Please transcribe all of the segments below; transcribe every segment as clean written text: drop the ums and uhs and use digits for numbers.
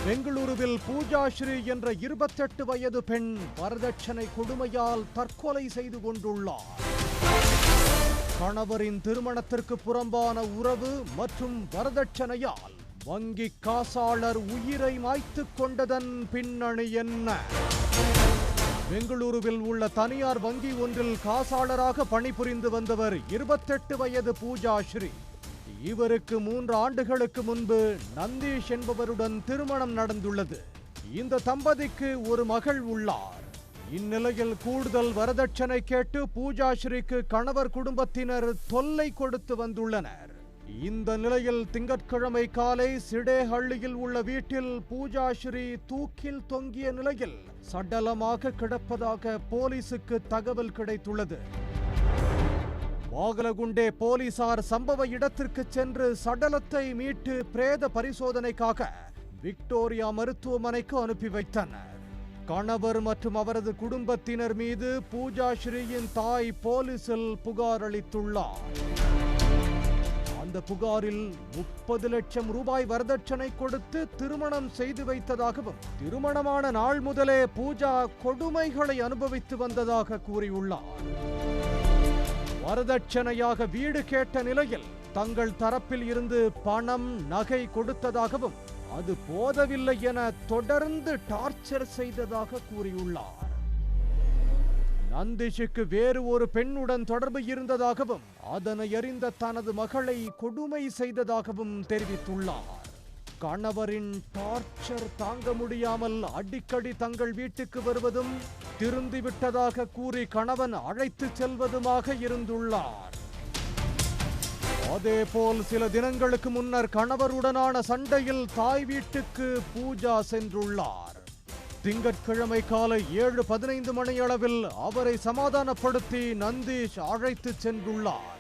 பெங்களூருவில் பூஜா ஸ்ரீ என்ற 28 வயது பெண் வரதட்சணை கொடுமையால் தற்கொலை செய்து கொண்டுள்ளார். கணவரின் திருமணத்திற்கு புறம்பான உறவு மற்றும் வரதட்சணையால் வங்கி காசாளர் உயிரை மாய்த்துக் கொண்டதன் பின்னணி என்ன? பெங்களூருவில் உள்ள தனியார் வங்கி ஒன்றில் காசாளராக பணிபுரிந்து வந்தவர் 28 வயது பூஜா ஸ்ரீ. இவருக்கு 3 ஆண்டுகளுக்கு முன்பு நந்தீஷ் என்பவருடன் திருமணம் நடந்துள்ளது. இந்த தம்பதிக்கு ஒரு மகள் உள்ளார். இந்நிலையில் கூடுதல் வரதட்சணை கேட்டு பூஜா ஸ்ரீக்கு கணவர் குடும்பத்தினர் தொல்லை கொடுத்து வந்துள்ளனர். இந்த நிலையில் திங்கட்கிழமை காலை சிடேஹள்ளியில் உள்ள வீட்டில் பூஜா ஸ்ரீ தூக்கில் தொங்கிய நிலையில் சடலமாக கிடப்பதாக போலீசுக்கு தகவல் கிடைத்துள்ளது. வாகலகுண்டே போலீசார் சம்பவ இடத்திற்கு சென்று சடலத்தை மீட்டு பிரேத பரிசோதனைக்காக விக்டோரியா மருத்துவமனைக்கு அனுப்பி வைத்தனர். கணவர் மற்றும் அவரது குடும்பத்தினர் மீது பூஜா ஸ்ரீயின் தாய் போலீசில் புகார் அளித்துள்ளார். அந்த புகாரில் 30 லட்சம் ரூபாய் வரதட்சணை கொடுத்து திருமணம் செய்து வைத்ததாகவும் திருமணமான நாள் முதலே பூஜா கொடுமைகளை அனுபவித்து வந்ததாக கூறியுள்ளார். வரதட்சணையாக வீடு கேட்ட நிலையில் தங்கள் தரப்பில் இருந்து பணம் நகை கொடுத்ததாகவும் அது போதவில்லை என தொடர்ந்து டார்ச்சர் செய்ததாக கூறியுள்ளார். நந்தீஷுக்கு வேறு ஒரு பெண்ணுடன் தொடர்பு இருந்ததாகவும் அதனை அறிந்த தனது மகளை கொடுமை செய்ததாகவும் தெரிவித்துள்ளார். கணவரின் டார்ச்சர் தாங்க முடியாமல் அடிக்கடி தங்கள் வீட்டுக்கு வருவதும் திருந்திவிட்டதாக கூறி கணவன் அழைத்து செல்வதுமாக இருந்துள்ளார். அதேபோல் சில தினங்களுக்கு முன்னர் கணவருடனான சண்டையில் தாய் வீட்டுக்கு பூஜா சென்றுள்ளார். திங்கட்கிழமை காலை 7:15 மணியளவில் அவரை சமாதானப்படுத்தி நந்தீஷ் அழைத்து சென்றுள்ளார்.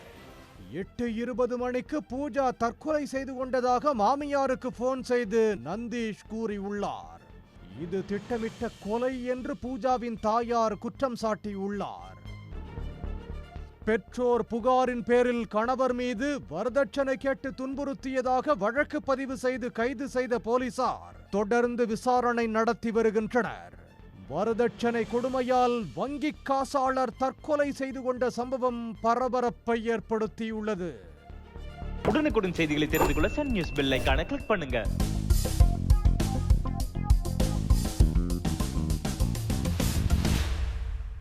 8:20 மணிக்கு பூஜா தற்கொலை செய்து கொண்டதாக மாமியாருக்கு போன் செய்து நந்தீஷ் கூறியுள்ளார். இது திட்டமிட்ட கொலை என்று பூஜாவின் தாயார் குற்றம் சாட்டியுள்ளார். பெற்றோர் புகாரின் பேரில் கணவர் மீது வரதட்சணை கேட்டு துன்புறுத்தியதாக வழக்கு பதிவு செய்து கைது செய்த போலீசார் தொடர்ந்து விசாரணை நடத்தி வருகின்றனர். வரதட்சணை கொடுமையால் வங்கி காசாளர் தற்கொலை செய்து கொண்ட சம்பவம் பரபரப்பை ஏற்படுத்தியுள்ளது. உடனுக்குடன் செய்திகளை தெரிந்து கொள்ள சன் நியூஸ் பெல் ஐகானை கிளிக் பண்ணுங்க.